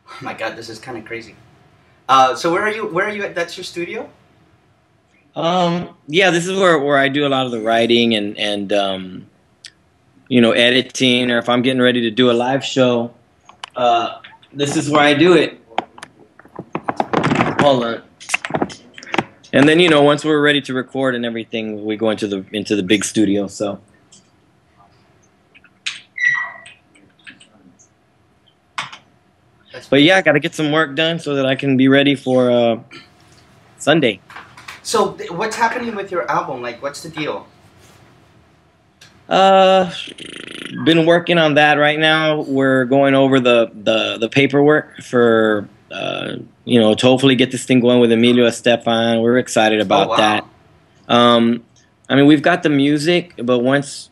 Oh my God, this is kind of crazy. So where are you? Where are you at? That's your studio? Yeah, this is where I do a lot of the writing and editing, or if I'm getting ready to do a live show, this is where I do it. Hold on. And then once we're ready to record and everything, we go into the big studio. So, That's but pretty yeah, I cool. got to get some work done so that I can be ready for Sunday. So what's happening with your album? Like, what's the deal? Uh, Been working on that right now. We're going over the paperwork for to hopefully get this thing going with Emilio Estefan. We're excited Oh about that. wow. Um, I mean, we've got the music, but once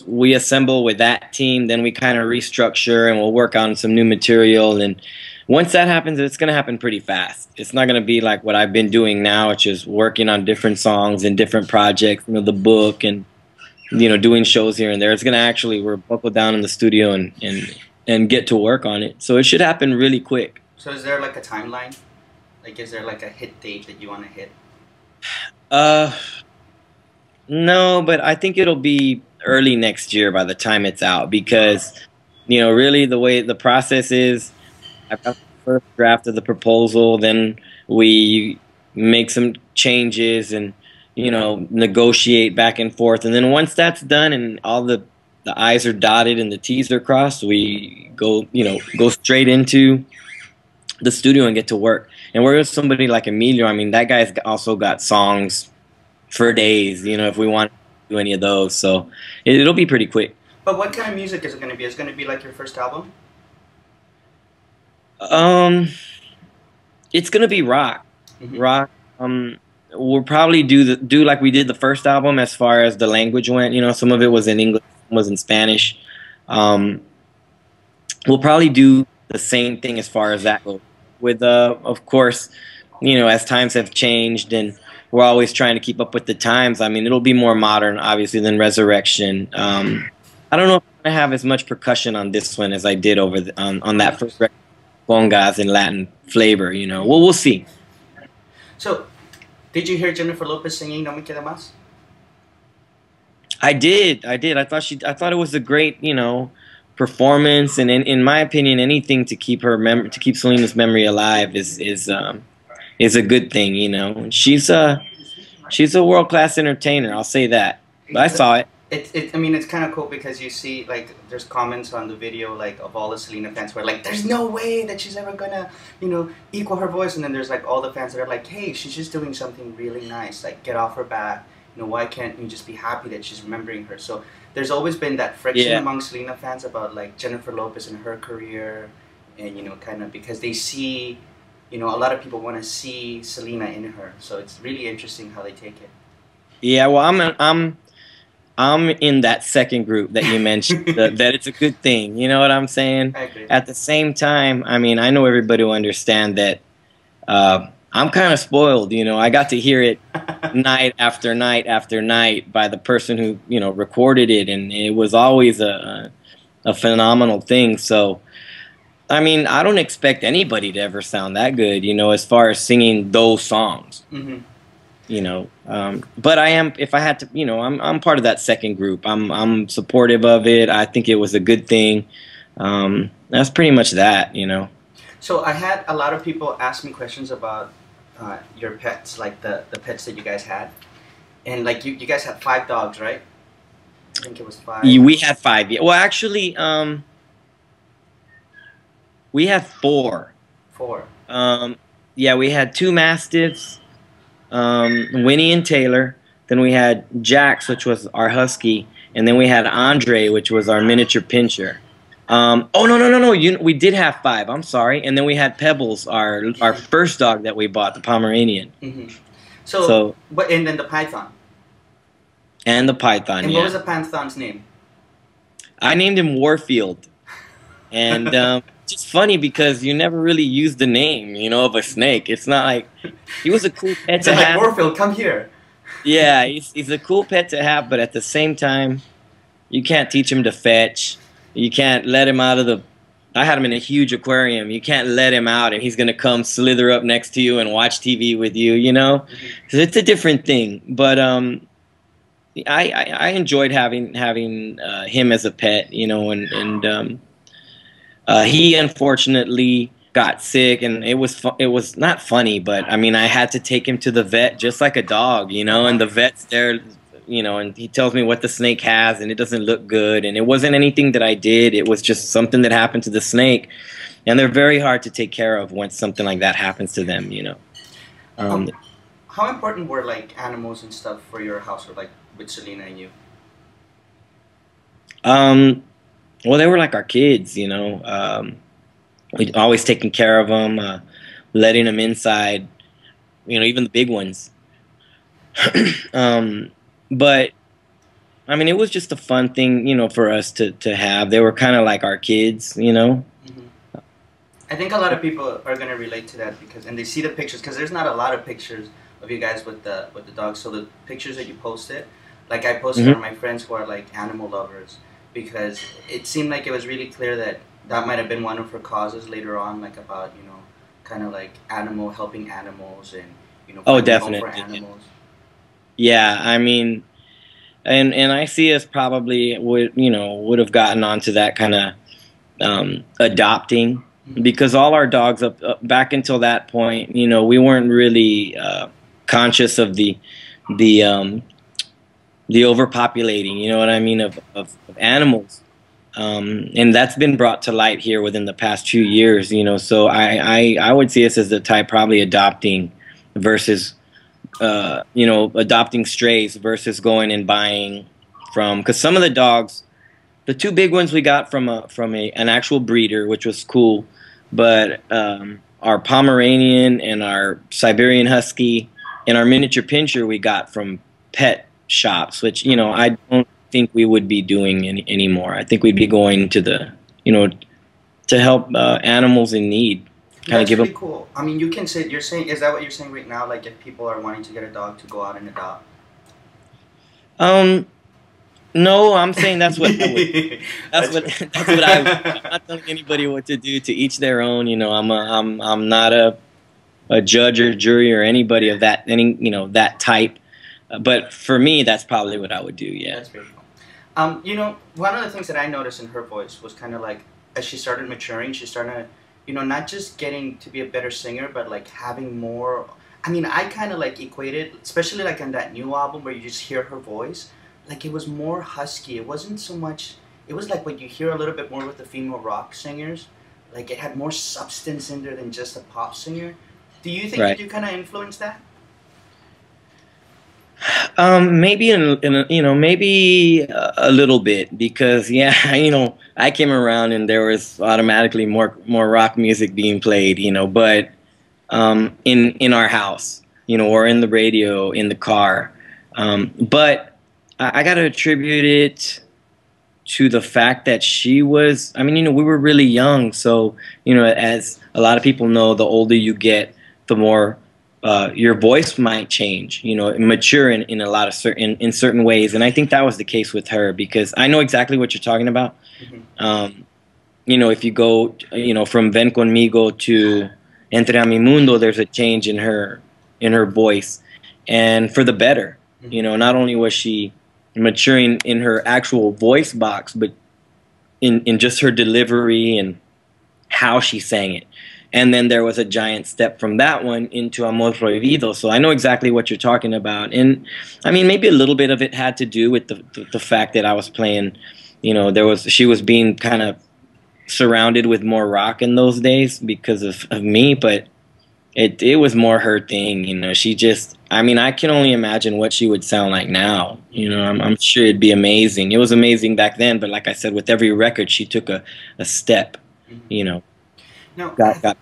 we assemble with that team, then we kind of restructure and we'll work on some new material. And once that happens, it's going to happen pretty fast. It's not going to be like what I've been doing now, which is working on different songs and different projects, the book and doing shows here and there. It's going to actually we're buckle down in the studio and get to work on it. So it should happen really quick. So is there like a timeline? Like, is there like a hit date that you want to hit? Uh, no, but I think it'll be early next year by the time it's out because, really the way the process is, I've got the first draft of the proposal, then we make some changes and, negotiate back and forth. And then once that's done and all the I's are dotted and the T's are crossed, we go straight into the studio and get to work. And we're with somebody like Emilio. I mean, that guy's also got songs for days, if we want to do any of those. So it'll be pretty quick. But what kind of music is it going to be? Is it going to be like your first album? Um, it's gonna be rock, Hmm. rock. We'll probably do like we did the first album as far as the language went. Some of it was in English, some was in Spanish. Um, we'll probably do the same thing as far as that goes. With of course, as times have changed and we're always trying to keep up with the times. I mean, it'll be more modern, obviously, than Resurrection. I don't know if I'm gonna have as much percussion on this one as I did on that first record, congas and Latin flavor. Well, we'll see. So, did you hear Jennifer Lopez singing "No Me Queda Más"? I did. I thought it was a great, performance, and in my opinion, anything to keep to keep Selena's memory alive is a good thing. She's a world class entertainer. I'll say that. But I saw it. I mean, it's kind of cool because you see, like, there's comments on the video, like, of all the Selena fans who are like, there's no way that she's ever gonna, equal her voice. And then there's, like, all the fans that are like, hey, she's just doing something really nice. Like, get off her back. Why can't we just be happy that she's remembering her? So there's always been that friction Yeah. among Selena fans about, like, Jennifer Lopez and her career. And, kind of because they see, a lot of people want to see Selena in her. So it's really interesting how they take Yeah. Well, I'm in that second group that you mentioned. it. That it's a good thing. You know what I'm saying? I agree. At the same time, I mean, I know everybody will understand that. I'm kind of spoiled. I got to hear it night after night after night by the person who recorded it, and it was always a phenomenal thing. So I mean, I don't expect anybody to ever sound that good, as far as singing those songs. Hmm. But I am, if I had to, I'm part of that second group. I'm supportive of it. I think it was a good thing. That's pretty much that. So I had a lot of people ask me questions about your pets, like the pets that you guys had, and like you guys had 5 dogs, right? I think it was five, We had five. Yeah. Well, actually, we had four. four. Um, yeah, we had two mastiffs, Winnie and Taylor. Then we had Jax, which was our husky, and then we had Andre, which was our miniature pincher. Oh no! We did have five. I'm sorry. And then we had Pebbles, our first dog that we bought, the Pomeranian. Hmm. So, So what? And then the python. and the Python. And what was Yeah, the python's name? I named him Warfield, and it's just funny because you never really use the name, of a snake. It's not like he was a cool pet They're to like have. Warfield, come here. Yeah, he's a cool pet to have, but at the same time, you can't teach him to fetch. You can't let him I had him in a huge aquarium. You can't let him out, and he's gonna come slither up next to you and watch TV with you. You know, so it's a different thing. But I enjoyed having him as a pet. You know, and he unfortunately got sick, and it was not funny, but I mean I had to take him to the vet just like a dog, you know, and the vet's there, you know, and he tells me what the snake has, and it doesn't look good, and it wasn't anything that I did. It was just something that happened to the snake, and they're very hard to take care of once something like that happens to them, you know. Um, How important were like animals and stuff for your household, like with Selena and you? um, well, they were like our kids, you know. We always taking care of them, letting them inside, you know, even the big ones. um, but I mean, it was just a fun thing, you know, for us to have. They were kind of like our kids, you know. Hmm. I think a lot of people are gonna relate to that because, and they see the pictures because there's not a lot of pictures of you guys with the dogs. So the pictures that you posted, like I posted Hmm. on my friends who are like animal lovers, because it seemed like it was really clear that that might have been one of her causes later on, like about kind of like animal helping animals and Oh, finding a home for definitely. animals. Yeah, I mean, and I see us probably would have gotten onto that kind of adopting, Hmm. because all our dogs up back until that point, you know, we weren't really conscious of the um, the overpopulating, you know what I mean, of animals. And that's been brought to light here within the past few years, you know. So I would see us as the type probably adopting versus, you know, adopting strays versus going and buying from, because some of the dogs, the two big ones we got from an actual breeder, which was cool, but our Pomeranian and our Siberian Husky and our miniature pinscher we got from pet shops, which, you know, I don't think we would be doing anymore. I think we'd be going to the, you know, to help animals in need, kind of That's give them. really cool. I mean, you can say you're saying, is that what you're saying right now? Like if people are wanting to get a dog to go out and adopt. Um, no, I'm saying that's what I would. That's That's what right. that's what I would do. I'm not telling anybody what to do. To each their own. You know, I'm not a judge or jury or anybody of that any, you know, that type. But for me, that's probably what I would do. Yeah. That's very cool. One of the things that I noticed in her voice was kind of like as she started maturing, she started, not just getting to be a better singer, but like having more. I mean, I kind of like equated, especially like on that new album where you just hear her voice, like it was more husky. It wasn't so much. It was like what you hear a little bit more with the female rock singers. Like it had more substance in there than just a pop singer. Do you think that Right. you kind of influenced that? Maybe you know, maybe a little bit, because yeah, you know, I came around and there was automatically more rock music being played, you know, but in our house, you know, or in the radio in the car. But I got to attribute it to the fact that she was, I mean, you know, we were really young. So, you know, as a lot of people know, the older you get, the more your voice might change, you know, and mature in a lot of in certain ways. And I think that was the case with her, because I know exactly what you're talking about. Hmm. Um, you know, if you go, you know, from Ven Conmigo to Entre a mi mundo, there's a change in her voice, and for the better. You Hmm. know, not only was she maturing in her actual voice box, but in just her delivery and how she sang it. And then there was a giant step from that one into Amor Prohibido. So I know exactly what you're talking about. And I mean, maybe a little bit of it had to do with the fact that I was playing, you know, she was being kind of surrounded with more rock in those days because of me, but it was more her thing, you know. She just, I mean, I can only imagine what she would sound like now. You know, Hmm. I'm sure it'd be amazing. It was amazing back then, but like I said, with every record, she took a step. Hmm. You know, No, got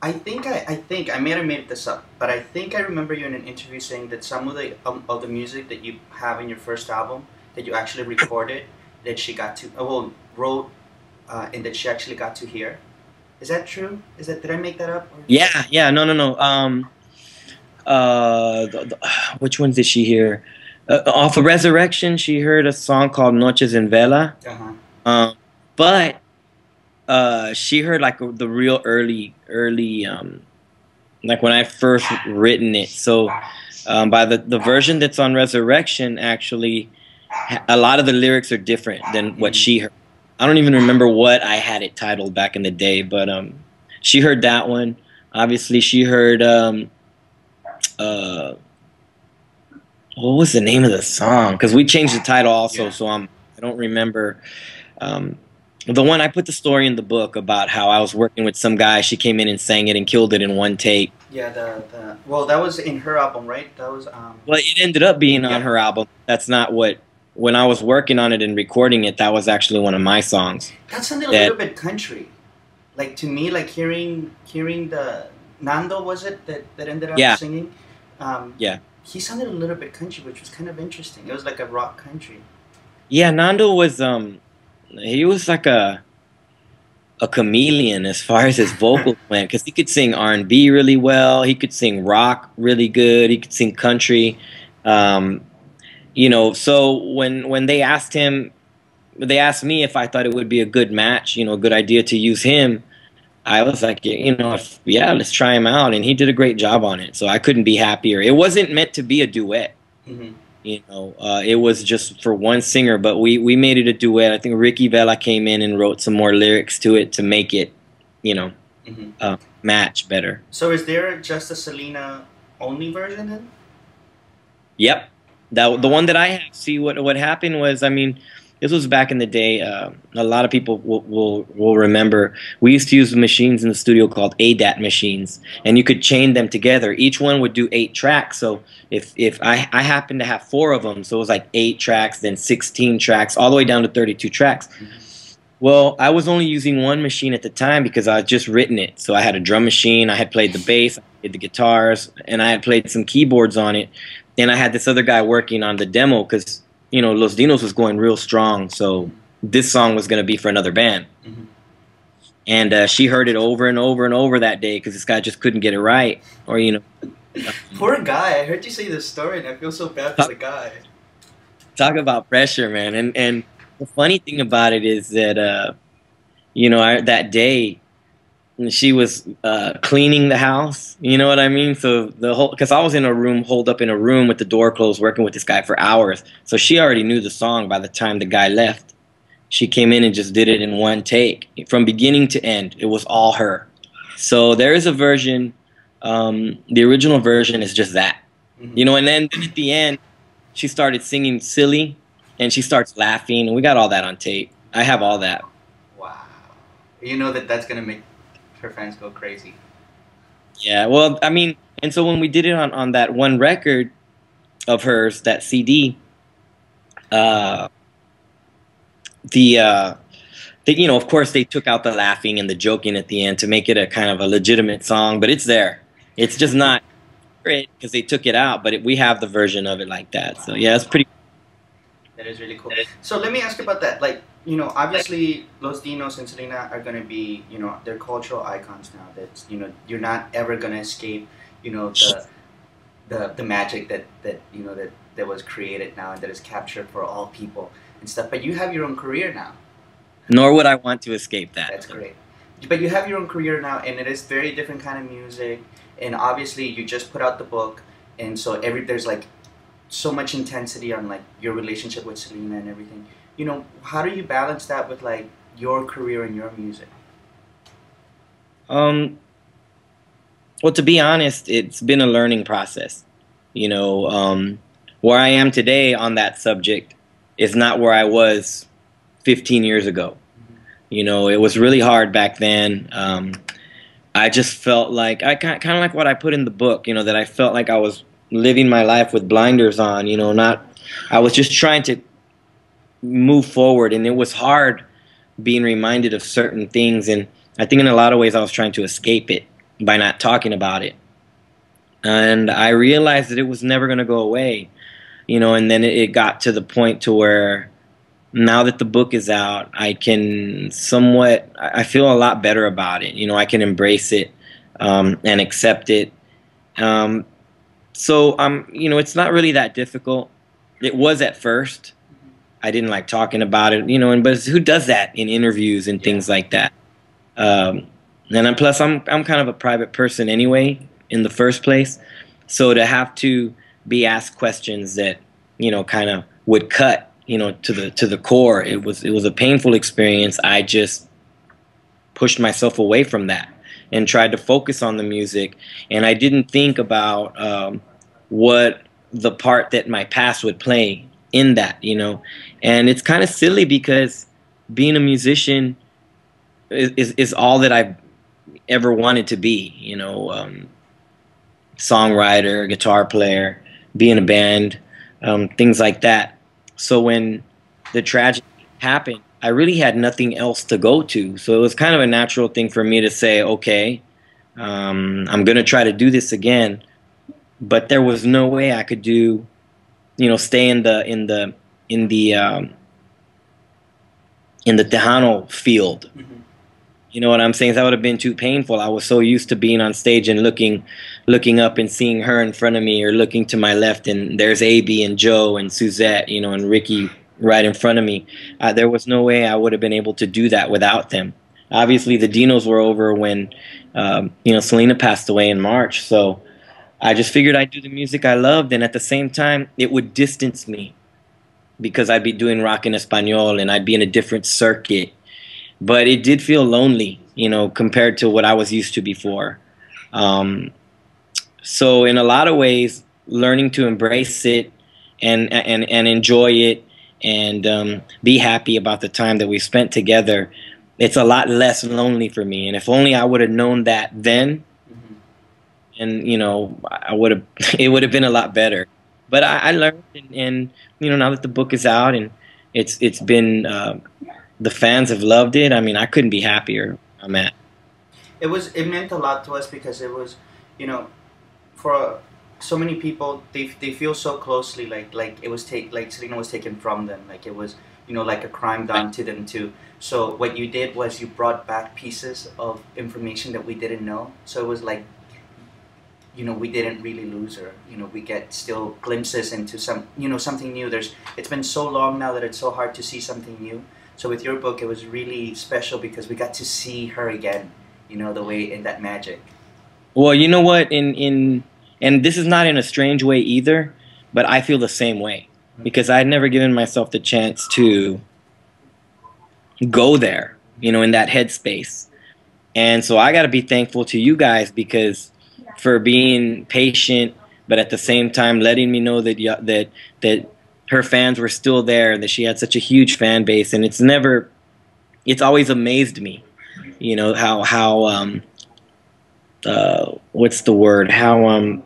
I think I may have made this up, but I think I remember you in an interview saying that some of the music that you have in your first album that you actually recorded that she got to wrote and that she actually got to hear. Is that true? Is that did I make that up? Or? Yeah, yeah, no, no, no. Which ones did she hear? Off of Resurrection, she heard a song called Noches en Vela. Uh huh. Um, but she heard like the real early like when I first written it. So by the version that's on Resurrection, actually, a lot of the lyrics are different than what Mm. she heard. I don't even remember what I had it titled back in the day, but she heard that one. Obviously, she heard uh, what was the name of the song? Because we changed the title also, Yeah. so I don't remember. Um, the one I put the story in the book about how I was working with some guy. She came in and sang it and killed it in one take. Yeah, the well, that was in her album, right? That was Well, it ended up being on yeah. her album. That's not what. When I was working on it and recording it, that was actually one of my songs. That sounded a That little bit country. Like to me, like hearing the Nando, was it that ended up yeah, singing? Um, yeah, he sounded a little bit country, which was kind of interesting. It was like a rock country. yeah. Nando was he was like a chameleon as far as his vocals went because he could sing R&B really well. He could sing rock really good. He could sing country. Um, so when they asked him, they asked me if I thought it would be a good match, a good idea to use him. I was like, yeah, let's try him out, and he did a great job on it. So I couldn't be happier. It wasn't meant to be a duet. Hmm. It was just for one singer, but we made it a duet. I think Ricky Vela came in and wrote some more lyrics to it to make it, you know, Hmm. match better. So is there just a Selena only version then? Yep, the one that I have. See what happened was, I mean, this was back in the day. A lot of people will remember. We used to use machines in the studio called ADAT machines, and you could chain them together. Each one would do 8 tracks. So if I happened to have 4 of them, so it was like 8 tracks, then 16 tracks, all the way down to 32 tracks. Hmm. Well, I was only using one machine at the time because I had just written it. So I had a drum machine, I had played the bass, I played the guitars, and I had played some keyboards on it. And I had this other guy working on the demo because, Los Dinos was going real strong. So this song was going to be for another band. Hmm. And she heard it over and over and over that day because this guy just couldn't get it right. Or, Poor guy. I heard you say this story, and I feel so bad for the guy. talk about pressure, man. And the funny thing about it is that, that day, she was cleaning the house. You know what I mean? So because I was in a room, holed up in a room with the door closed, working with this guy for hours. So she already knew the song by the time the guy left. She came in and just did it in one take, from beginning to end. It was all her. So there is a version. The original version is just that, Hmm. And then at the end, she started singing "Silly," and she starts laughing, and we got all that on tape. I have all that. Wow. You know that's gonna make her fans go crazy. Yeah, well, I mean, and so when we did it on that one record of hers, that CD, uh, the, uh, of course, they took out the laughing and the joking at the end to make it a kind of a legitimate song, but it's there. It's just not great because they took it out, but we have the version of it like that. So yeah, it's pretty. That is really cool. So let me ask you about that. Like, obviously, Los Dinos and Selena are gonna be, they're cultural icons now. That's, you're not ever gonna escape, the magic that was created now and that is captured for all people and stuff. But you have your own career now. Nor would I want to escape that. That's great. But you have your own career now, and it is very different kind of music. And obviously, you just put out the book, and so there's like so much intensity on like your relationship with Selena and everything. How do you balance that with like your career and your music? Um, well, to be honest, it's been a learning process. Where I am today on that subject is not where I was 15 years ago. It was really hard back then. I just felt like I kind of like what I put in the book. That I felt like I was living my life with blinders on. I was just trying to move forward, and it was hard being reminded of certain things. And I think in a lot of ways I was trying to escape it by not talking about it. And I realized that it was never going to go away. And then it got to the point to where now that the book is out, I feel a lot better about it. I can embrace it and accept it. It's not really that difficult. It was at first. I didn't like talking about it, but who does that in interviews and things like that? Um, and then plus, I'm kind of a private person anyway in the first place, so to have to be asked questions that kind of would cut to the core, it was a painful experience. I just pushed myself away from that and tried to focus on the music, and I didn't think about what the part that my past would play in that. And it's kind of silly because being a musician is all that I've ever wanted to be. Songwriter, guitar player, be in a band, things like that. So when the tragedy happened, I really had nothing else to go to. So it was kind of a natural thing for me to say, okay, I'm going to try to do this again. But there was no way I could stay in the Tejano field. Hmm. You know what I'm saying? That would have been too painful. I was so used to being on stage and looking up and seeing her in front of me, or looking to my left and there's AB and Joe and Suzette, and Ricky right in front of me. There was no way I would have been able to do that without them. Obviously, the Dinos were over when, Selena passed away in March. So I just figured I'd do the music I loved, and at the same time, it would distance me because I'd be doing rock en español and I'd be in a different circuit, but it did feel lonely, compared to what I was used to before. Um, so in a lot of ways, learning to embrace it and enjoy it, and be happy about the time that we spent together, it's a lot less lonely for me. And if only I would have known that then, Hmm. and I would have, it would have been a lot better. But I learned, and now that the book is out and it's been the fans have loved it. I mean, I couldn't be happier. I'm at. It meant a lot to us because it was, you know, for so many people they feel so closely, like it was take like Selena was taken from them, like it was, like a crime done to them too. So what you did was you brought back pieces of information that we didn't know. So it was like, we didn't really lose her. We get still glimpses into something new. It's been so long now that it's so hard to see something new. So with your book, it was really special because we got to see her again. The way in that magic. Well, you know what? And this is not in a strange way either, but I feel the same way because I'd never given myself the chance to go there, in that headspace. And so I got to be thankful to you guys because for being patient, but at the same time letting me know that that her fans were still there, that she had such a huge fan base, and it's always amazed me, how what's the word? How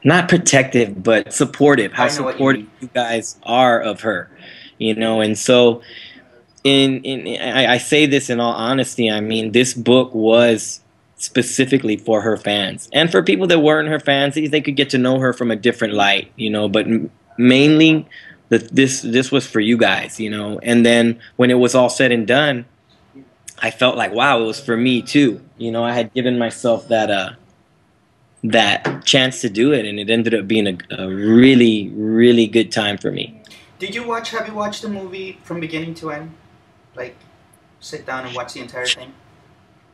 not protective, but supportive. How I know what you supportive mean. you guys are of her, and so I say this in all honesty. I mean, this book was specifically for her fans, and for people that weren't her fans, they could get to know her from a different light, But mainly, this was for you guys, And then when it was all said and done, I felt like, wow, it was for me too. I had given myself that chance to do it, and it ended up being a really, really good time for me. Have you watched the movie from beginning to end? Like, sit down and watch the entire thing?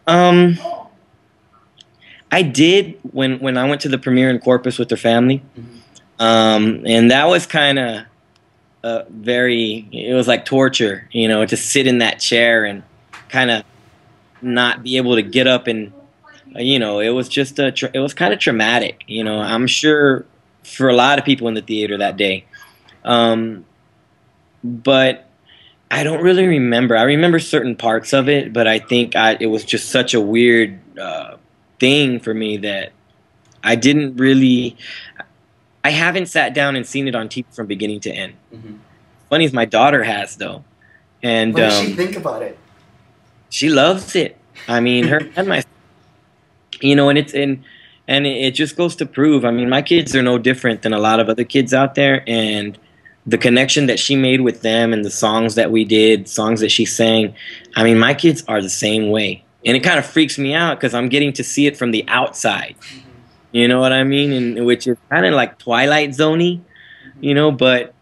Um, I did when I went to the premiere in Corpus with their family, Hmm. and that was kind of very. It was like torture, to sit in that chair and kind of not be able to get up, and it was just it was kind of traumatic. I'm sure for a lot of people in the theater that day, um, but I don't really remember. I remember certain parts of it, but I think it was just such a weird thing for me that I didn't really. I haven't sat down and seen it on TV from beginning to end. Hmm. Funny as my daughter has though, and What does she think about it? she loves it. I mean, her and my, and it just goes to prove. I mean, my kids are no different than a lot of other kids out there, and the connection that she made with them and the songs that we did, songs that she sang. I mean, my kids are the same way, and it kind of freaks me out because I'm getting to see it from the outside. Hmm. You know what I mean? And which is kind of like Twilight Zoney, Hmm. but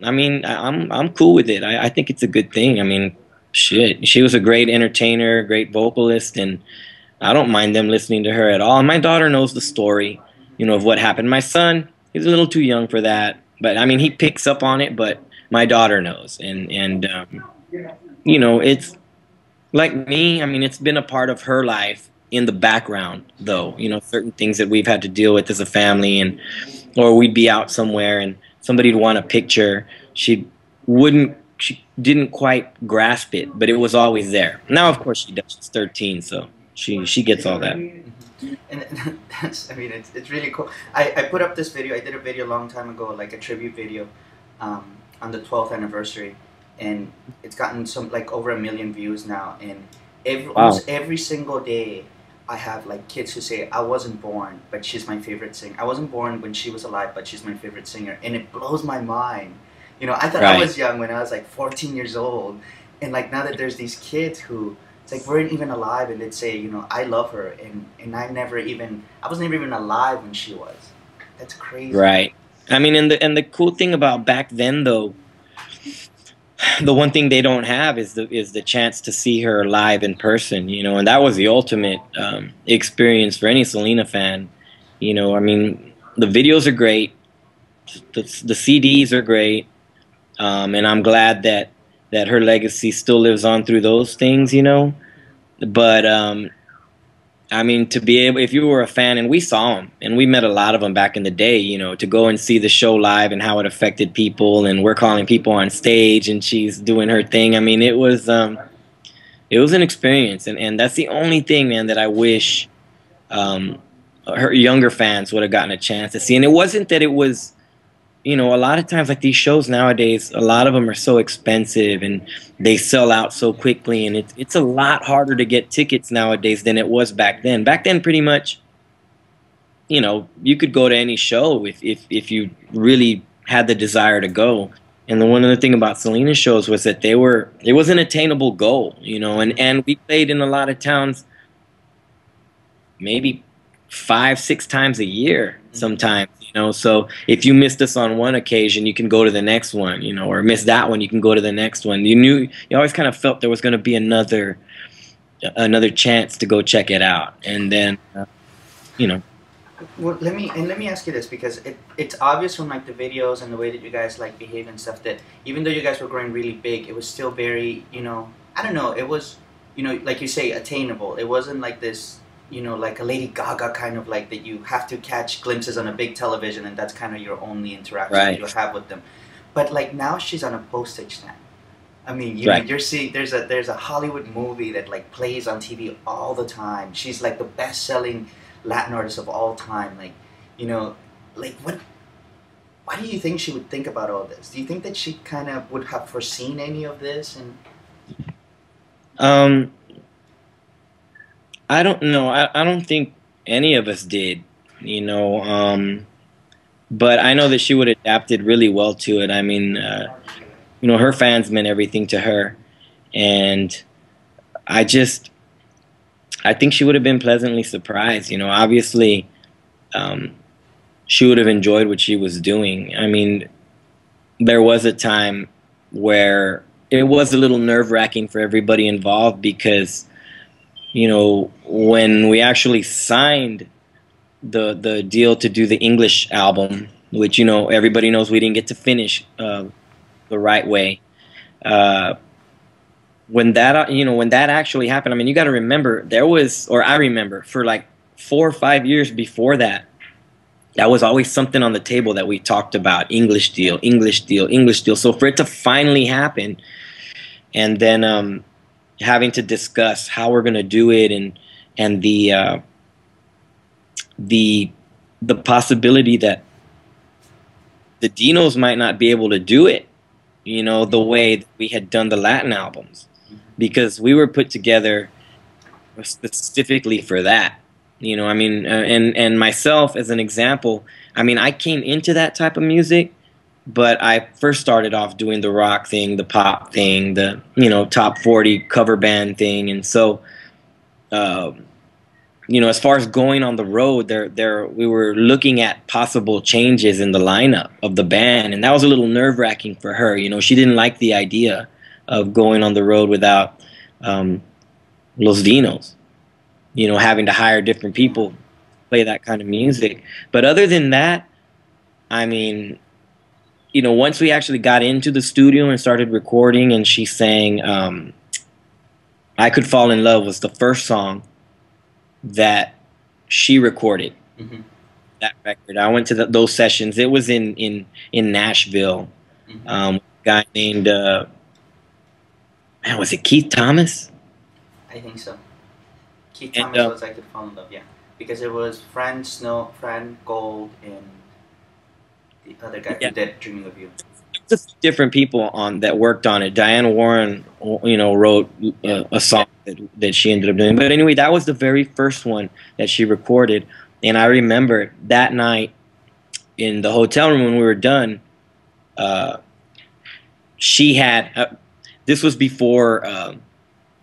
I mean, I'm cool with it. I think it's a good thing. I mean, shit, she was a great entertainer, great vocalist, and I don't mind them listening to her at all. And my daughter knows the story, of what happened. My son, he's a little too young for that, but I mean, he picks up on it. But my daughter knows, and it's like me. I mean, it's been a part of her life in the background, though. Certain things that we've had to deal with as a family, and or we'd be out somewhere and somebody'd want a picture. She didn't quite grasp it, but it was always there. Now, of course, she does. She's 13, so she gets all that. And that's, I mean, it's really cool. I put up this video. I did a video a long time ago, like a tribute video, on the 12th anniversary, and it's gotten some like over 1 million views now. And almost every single day, I have like kids who say, "I wasn't born, but she's my favorite singer. I wasn't born when she was alive, but she's my favorite singer," and it blows my mind. I thought I was young when I was like 14 years old, and like now that there's these kids who it's like weren't even alive, and they'd say, I love her, and I was never even alive when she was. That's crazy. Right. I mean, and the cool thing about back then, though, the one thing they don't have is the chance to see her live in person, and that was the ultimate experience for any Selena fan. I mean, the videos are great, the CDs are great, and I'm glad that her legacy still lives on through those things, But I mean, to be able, if you were a fan, and we saw them, and we met a lot of them back in the day, to go and see the show live and how it affected people, and we're calling people on stage, and she's doing her thing. I mean, it was an experience, and that's the only thing, man, that I wish her younger fans would have gotten a chance to see. And it wasn't that it was. A lot of times, like these shows nowadays, a lot of them are so expensive and they sell out so quickly, and it's a lot harder to get tickets nowadays than it was back then. Back then, pretty much, you could go to any show if you really had the desire to go. And the one other thing about Selena's shows was that it was an attainable goal, and we played in a lot of towns maybe 5-6 times a year sometimes, so if you missed us on one occasion, you can go to the next one, or miss that one, you can go to the next one. You always kind of felt there was going to be another chance to go check it out. And then Well, let me ask you this, because it's obvious from like the videos and the way that you guys like behave and stuff, that even though you guys were growing really big, it was still very, I don't know, it was, like you say, attainable. It wasn't like this, like a Lady Gaga kind of like that you have to catch glimpses on a big television, and that's kind of your only interaction that you have with them. But like now she's on a postage stamp. I mean, you're seeing there's a Hollywood movie that like plays on TV all the time. She's like the best-selling Latin artist of all time. Like, like why do you think she would think about all this? Do you think that she kind of would have foreseen any of this? And I don't know. I don't think any of us did, but I know that she would have adapted really well to it. I mean, her fans meant everything to her, and I think she would have been pleasantly surprised. Obviously, she would have enjoyed what she was doing. I mean, there was a time where it was a little nerve-wracking for everybody involved, because when we actually signed the deal to do the English album, which everybody knows we didn't get to finish the right way. When that actually happened, I mean, you got to remember I remember for like 4 or 5 years before that was always something on the table that we talked about: English deal, English deal, English deal. So for it to finally happen, and then having to discuss how we're going to do it, and the possibility that the Dinos might not be able to do it, the way that we had done the Latin albums, because we were put together specifically for that. I mean, and myself as an example, I mean, I came into that type of music, but I first started off doing the rock thing, the pop thing, the top 40 cover band thing, and so as far as going on the road, we were looking at possible changes in the lineup of the band, and that was a little nerve-wracking for her. She didn't like the idea of going on the road without um, Los Dinos. You know, having to hire different Yeah. people to play that kind of music. But other than that, I mean, you know, once we actually got into the studio and started recording, and she sang "I Could Fall in Love" was the first song that she recorded. Mm-hmm. That record. I went to those sessions. It was in Nashville. Mm-hmm. A guy named man, was it Keith Thomas? I think so. Keith And Thomas was I Could Fall in Love, yeah. Because it was Fran Gold, and the other guy yeah, who did Dreaming of You. there's a few different people on that worked on it. Diane Warren, you know, wrote a song that she ended up doing. But anyway, that was the very first one that she recorded. And I remember that night in the hotel room when we were done, uh, she had. This was before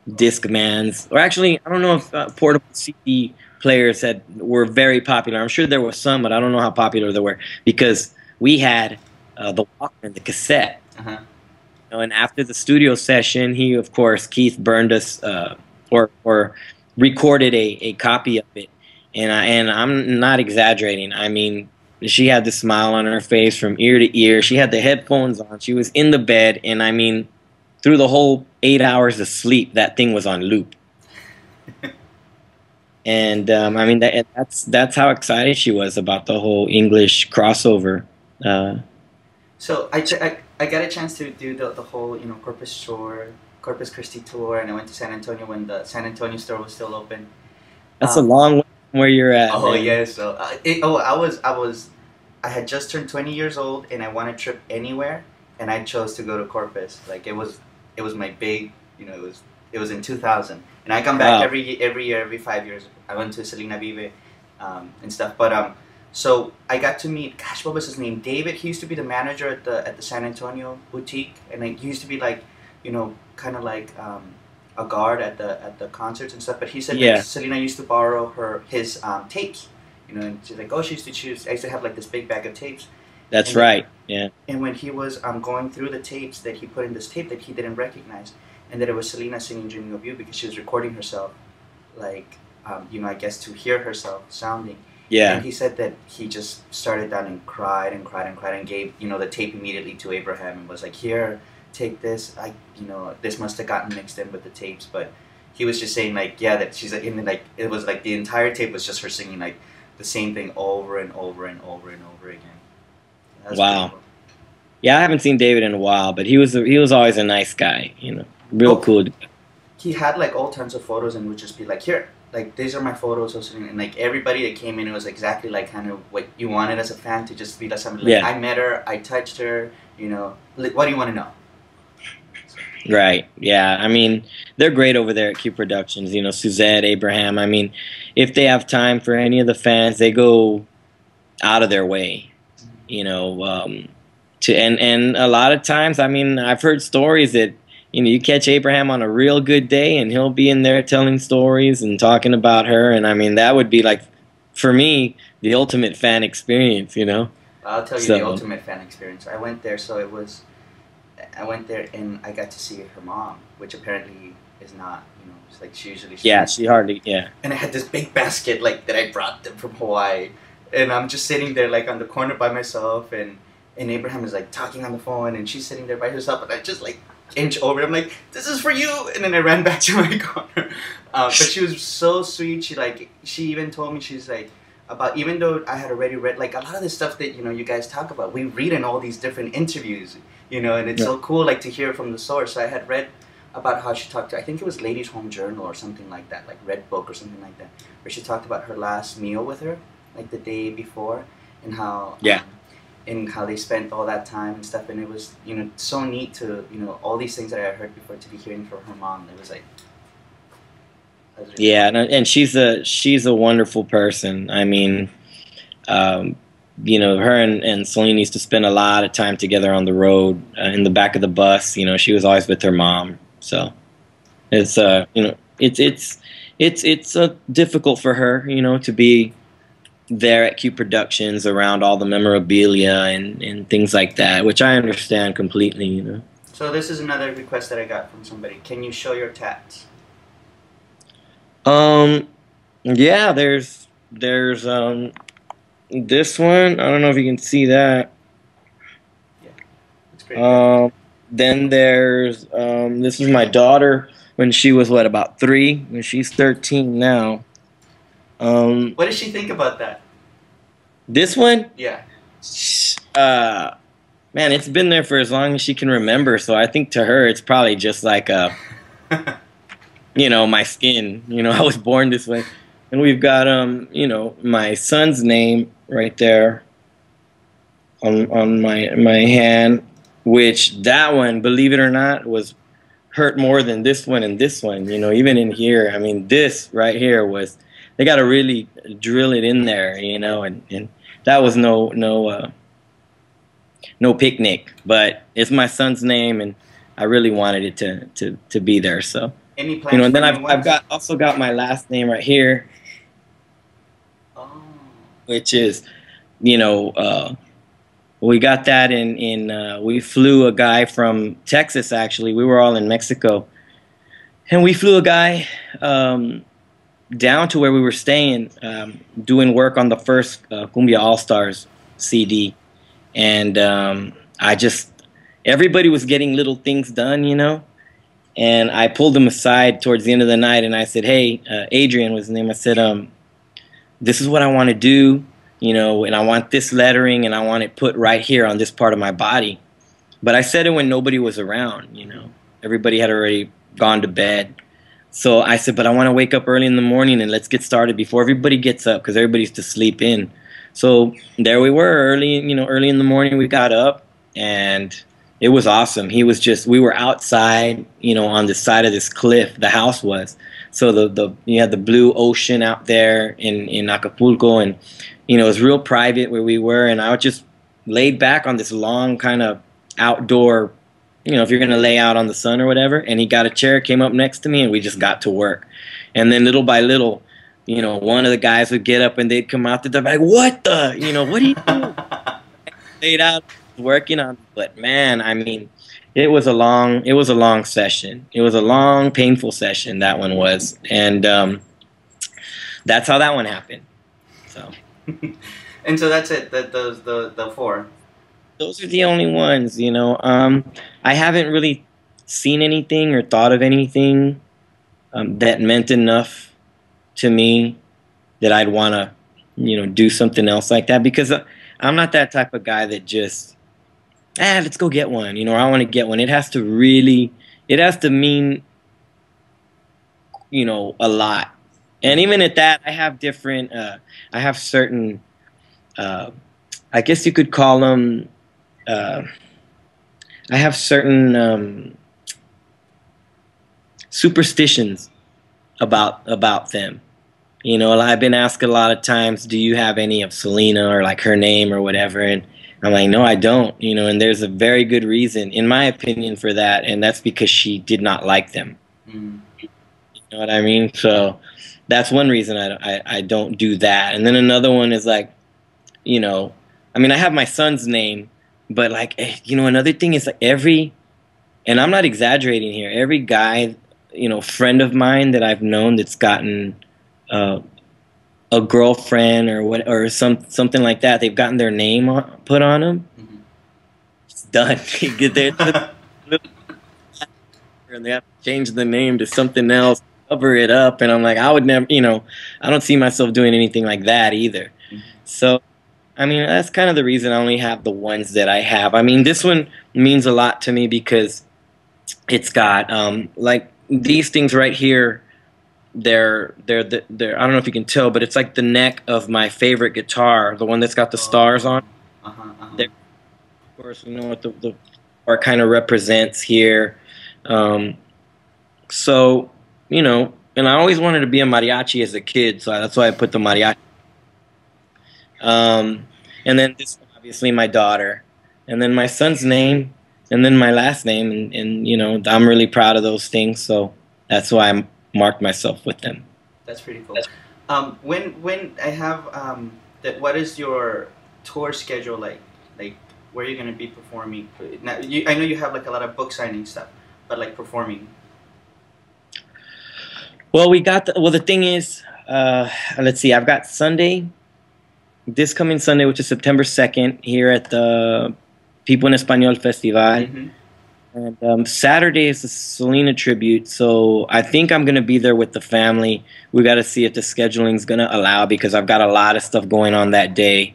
Discmans, or actually, I don't know if portable CD players were very popular. I'm sure there was some, but I don't know how popular they were because we had the Walkman, the cassette. Uh-huh. You know, and after the studio session, he, of course, Keith burned us or recorded a copy of it, and I'm not exaggerating. I mean, she had the smile on her face from ear to ear. She had the headphones on. She was in the bed, and I mean, through the whole 8 hours of sleep, that thing was on loop. And I mean, that's how excited she was about the whole English crossover. Uh, So I got a chance to do the whole, you know, Corpus Christi tour, and I went to San Antonio when the San Antonio store was still open. that's a long way from where you're at, Oh man. yeah, so I had just turned 20 years old, and I wanted a trip anywhere, and I chose to go to Corpus. Like it was my big, you know, it was in 2000, and I come back Wow. every year, every 5 years. I went to Selena Vive, and stuff. But so I got to meet, gosh, what was his name? David. He used to be the manager at the San Antonio boutique, and like, he used to be like, you know, kind of like a guard at the concerts and stuff. But he said like Yeah, Selena used to borrow his tapes, you know, and she's like, oh, she used to choose. I used to have like this big bag of tapes, that's and then, right. Yeah. and when he was going through the tapes, that he put in this tape that he didn't recognize, and that it was Selena singing "Dreaming of You" because she was recording herself, like you know, I guess to hear herself sounding. And Yeah. he said that he just started down and cried and cried and cried and gave, you know, the tape immediately to Abraham and was like, here, take this. You know, this must have gotten mixed in with the tapes, but he was just saying like, yeah, that she's like, in the, like, it was like the entire tape was just her singing like the same thing over and over and over and over again. That was pretty Wow. cool. Yeah, I haven't seen David in a while, but he was always a nice guy. You know, real Oh, cool. he had like all tons of photos and would just be like, here, like these are my photos of Selena, and like everybody that came in, it was exactly like kind of what you wanted as a fan, to just be like somebody like, Yeah. I met her, I touched her, you know, like, what do you want to know? Right. Yeah. I mean, they're great over there at Q Productions. You know, Suzette, Abraham. I mean, if they have time for any of the fans, they go out of their way. You know, to and a lot of times, I mean, I've heard stories that you catch Abraham on a real good day, and he'll be in there telling stories and talking about her. And I mean, that would be like, for me, the ultimate fan experience. You know. I'll tell you the So ultimate fan experience. I went there, so I went there and I got to see her mom, which apparently is not, you know, it's like she usually yeah, stays. she hardly. Yeah. And I had this big basket like that I brought them from Hawaii, and I'm just sitting there like on the corner by myself, and Abraham is like talking on the phone, and she's sitting there by herself, and I just like inch over. I'm like, this is for you, and then I ran back to my corner. But she was so sweet. She even told me, she's like, about, even though I had already read like a lot of the stuff that, you know, you guys talk about, we read in all these different interviews, you know, and it's Yeah. so cool like to hear from the source. So I had read about how she talked to, I think it was Ladies Home Journal or something like that, like Red Book or something like that, where she talked about her last meal with her, like the day before, and how Yeah. and how they spent all that time and stuff. And it was, you know, so neat to, you know, all these things that I had heard before, to be hearing from her mom. It was like, that was really Yeah, cool. and she's a wonderful person. I mean, um, you know, her and Selena used to spend a lot of time together on the road in the back of the bus. You know, she was always with her mom. So it's you know, it's difficult for her, you know, to be there at Q Productions around all the memorabilia and things like that, which I understand completely. You know. So this is another request that I got from somebody. Can you show your tats? Um, yeah, there's this one. I don't know if you can see that. Yeah, it's pretty good. Um, then there's this is my daughter when she was what, about 3, when she's 13 now. Um, What does she think about that? this one, Yeah. uh, man, it's been there for as long as she can remember. So I think to her, it's probably just like my skin. I was born this way. And we've got my son's name right there on my hand, which that one, believe it or not, was hurt more than this one and this one. Even in here, I mean, this right here was, they got to really drill it in there, and that was no picnic, but it's my son's name, and I really wanted it to be there. So, Any plans and for then new I've ones? got also got my last name right here, Oh. which is, we got that we flew a guy from Texas. Actually, we were all in Mexico, and we flew a guy down to where we were staying, doing work on the first Cumbia All Stars CD. And everybody was getting little things done, and I pulled him aside towards the end of the night, and I said, hey, Adrian was his name. I said, this is what I want to do, and I want this lettering, and I want it put right here on this part of my body. But I said it when nobody was around, everybody had already gone to bed. So I said, but I want to wake up early in the morning, and let's get started before everybody gets up, because everybody used to sleep in. So there we were, early in the morning. We got up, and it was awesome. We were outside, on the side of this cliff. The house was. So you had the blue ocean out there in Acapulco, and it was real private where we were. And I was just laid back on this long kind of outdoor, if you're gonna lay out on the sun or whatever. And he got a chair, came up next to me, and we just got to work. And then little by little, one of the guys would get up and they'd come out there like, what what are you doing? Laid out working on it. But man, I mean, it was a long session. It was a long, painful session, that one was. And that's how that one happened. So And so that's it. The four. those are the only ones, I haven't really seen anything or thought of anything that meant enough to me that I'd want to, do something else like that, because I'm not that type of guy that just, let's go get one, I want to get one. It has to mean, a lot. And even at that, I have different, I have certain, I guess you could call them, I have certain superstitions about them. I've been asked a lot of times, do you have any of Selena or like her name or whatever? And I'm like, no, I don't. And there's a very good reason, in my opinion, for that, and that's because she did not like them. Mm. You know what I mean? So that's one reason I don't do that. And then another one is like, I mean, I have my son's name, but like, another thing is like and I'm not exaggerating here, every guy, friend of mine that I've known that's gotten a girlfriend or something like that, they've gotten their name put on them. Mm-hmm. It's done. You get there, and they have to change the name to something else, cover it up, and I'm like, I would never, I don't see myself doing anything like that either. Mm-hmm. So, I mean, that's kind of the reason I only have the ones that I have. I mean, this one means a lot to me because it's got like these things right here. They're I don't know if you can tell, but it's like the neck of my favorite guitar, the one that's got the stars on. Of course, what the star kind of represents here. So, and I always wanted to be a mariachi as a kid, so that's why I put the mariachi. And then this, obviously, my daughter, and then my son's name, and then my last name, and I'm really proud of those things, so that's why I marked myself with them. That's pretty cool. When I have that, what is your tour schedule like? Like, where you're gonna be performing. Now, I know you have like a lot of book signing stuff, but like performing. Well, the thing is, let's see. I've got Sunday, this coming Sunday, which is September 2nd, here at the People en Español Festival. Mm-hmm. And Saturday is the Selena tribute, so I think I'm gonna be there with the family. We got to see if the scheduling's gonna allow, because I've got a lot of stuff going on that day,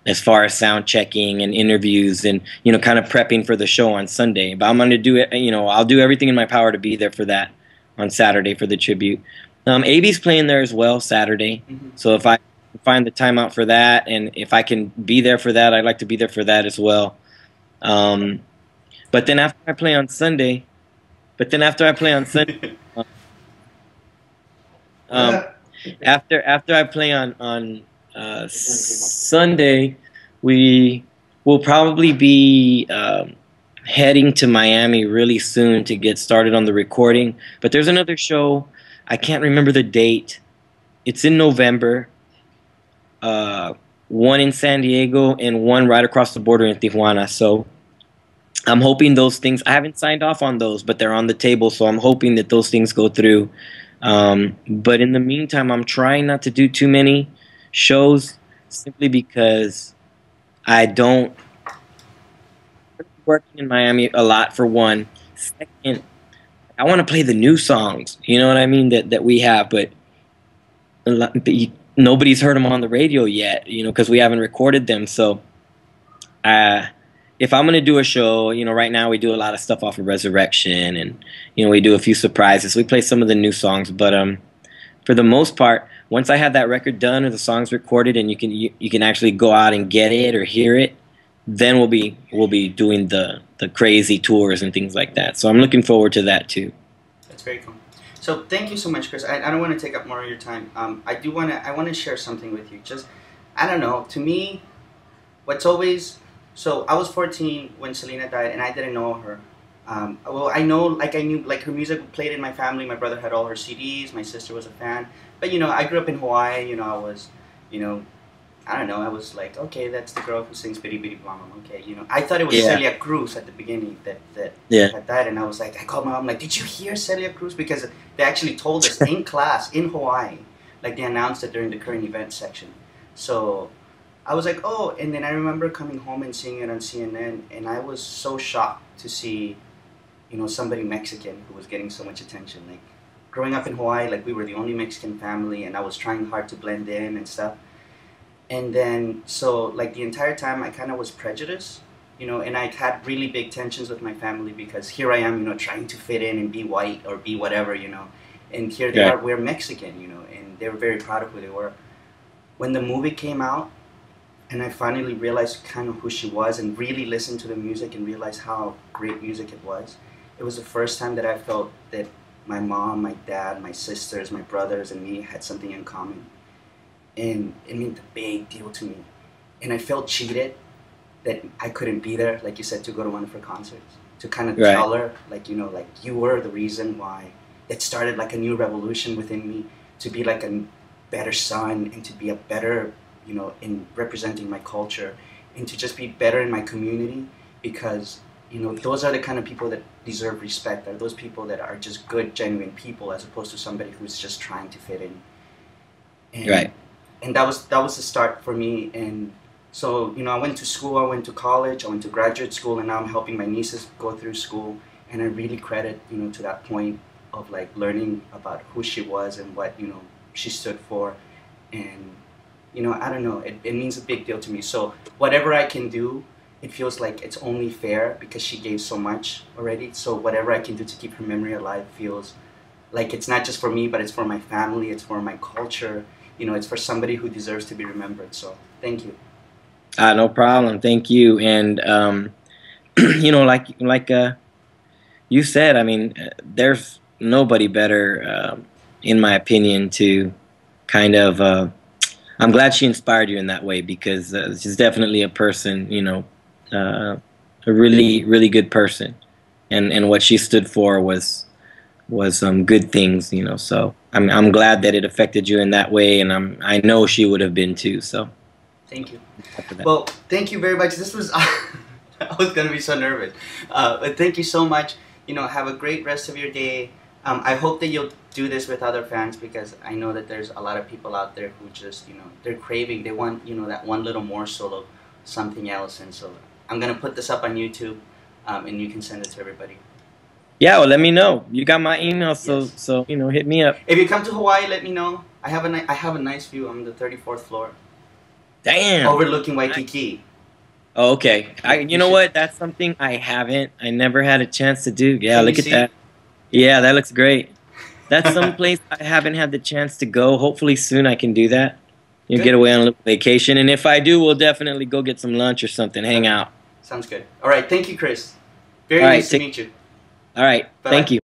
as far as sound checking and interviews and kind of prepping for the show on Sunday. But I'm gonna do it. I'll do everything in my power to be there for that on Saturday for the tribute. AB's playing there as well Saturday, Mm-hmm. so if I can find the time out for that, and if I can be there for that, I'd like to be there for that as well. Um, but then after I play on Sunday, um, after I play on Sunday, we will probably be heading to Miami really soon to get started on the recording. But there's another show. I can't remember the date. It's in November. One in San Diego and one right across the border in Tijuana. So I'm hoping those things, I haven't signed off on those, but they're on the table, so I'm hoping that those things go through. But in the meantime, I'm trying not to do too many shows, simply because I don't working in Miami a lot, for one. Second, I want to play the new songs, you know what I mean, that we have, but nobody's heard them on the radio yet, because we haven't recorded them. So if I'm going to do a show, right now we do a lot of stuff off of Resurrection, and, we do a few surprises. We play some of the new songs, but for the most part, once I have that record done or the songs recorded and you can actually go out and get it or hear it, then we'll be doing the crazy tours and things like that. So I'm looking forward to that too. That's very cool. So thank you so much, Chris. I don't want to take up more of your time. I want to share something with you. Just, I don't know, to me, what's always, so I was 14 when Selena died, and I didn't know her. Well, I knew her music played in my family. My brother had all her CDs. My sister was a fan. But, I grew up in Hawaii. I was, I don't know. I was like, okay, that's the girl who sings Bitty Bitty Blom. Okay, I thought it was Celia Cruz at the beginning that died. And I was like, I called my mom, like, did you hear Celia Cruz? Because they actually told us in class in Hawaii. Like, they announced it during the current events section. So I was like, oh, and then I remember coming home and seeing it on CNN, and I was so shocked to see, somebody Mexican who was getting so much attention. Like, growing up in Hawaii, like, we were the only Mexican family, and I was trying hard to blend in and stuff. And then, so, like, the entire time I kind of was prejudiced, and I had really big tensions with my family, because here I am, trying to fit in and be white or be whatever, and here they are, we're Mexican, and they were very proud of who they were. When the movie came out, and I finally realized kind of who she was, and really listened to the music and realized how great music it was the first time that I felt that my mom, my dad, my sisters, my brothers, and me had something in common. And it meant a big deal to me. And I felt cheated that I couldn't be there, like you said, to go to one of her concerts, to kind of tell her, like, like, you were the reason why it started like a new revolution within me, to be like a better son, and to be a better, in representing my culture, and to just be better in my community, because, those are the kind of people that deserve respect, are those people that are just good, genuine people, as opposed to somebody who's just trying to fit in. And, and that was the start for me. And so, I went to school, I went to college, I went to graduate school, and now I'm helping my nieces go through school. And I really credit, to that point of, like, learning about who she was and what, she stood for. And, I don't know, it means a big deal to me. So whatever I can do, it feels like it's only fair, because she gave so much already. So whatever I can do to keep her memory alive feels like it's not just for me, but it's for my family, it's for my culture. It's for somebody who deserves to be remembered. So thank you. No problem. Thank you. And like you said, I mean, there's nobody better, in my opinion, to kind of. I'm glad she inspired you in that way, because she's definitely a person, a really, really good person, and what she stood for was good things, So I'm glad that it affected you in that way, and I know she would have been too. So thank you. Well, thank you very much. This was I was gonna be so nervous. But thank you so much. Have a great rest of your day. I hope that you'll do this with other fans because I know that there's a lot of people out there who just, they're craving. They want, that one little morsel of something else. And so I'm gonna put this up on YouTube, and you can send it to everybody. Yeah, well, let me know. You got my email, so Yes. so hit me up. If you come to Hawaii, let me know. I have a nice view. I'm on the 34th floor. Damn. Overlooking Waikiki. Oh, okay. You You know should- what? That's something I never had a chance to do. Yeah, Can look you at see? that. Yeah, that looks great. That's some place I haven't had the chance to go. Hopefully soon I can do that. Good. Get away on a little vacation, and if I do, we'll definitely go get some lunch or something, hang out. Sounds good. All right. Thank you, Chris. Very All right, nice to meet you. All right. Bye-bye. Thank you.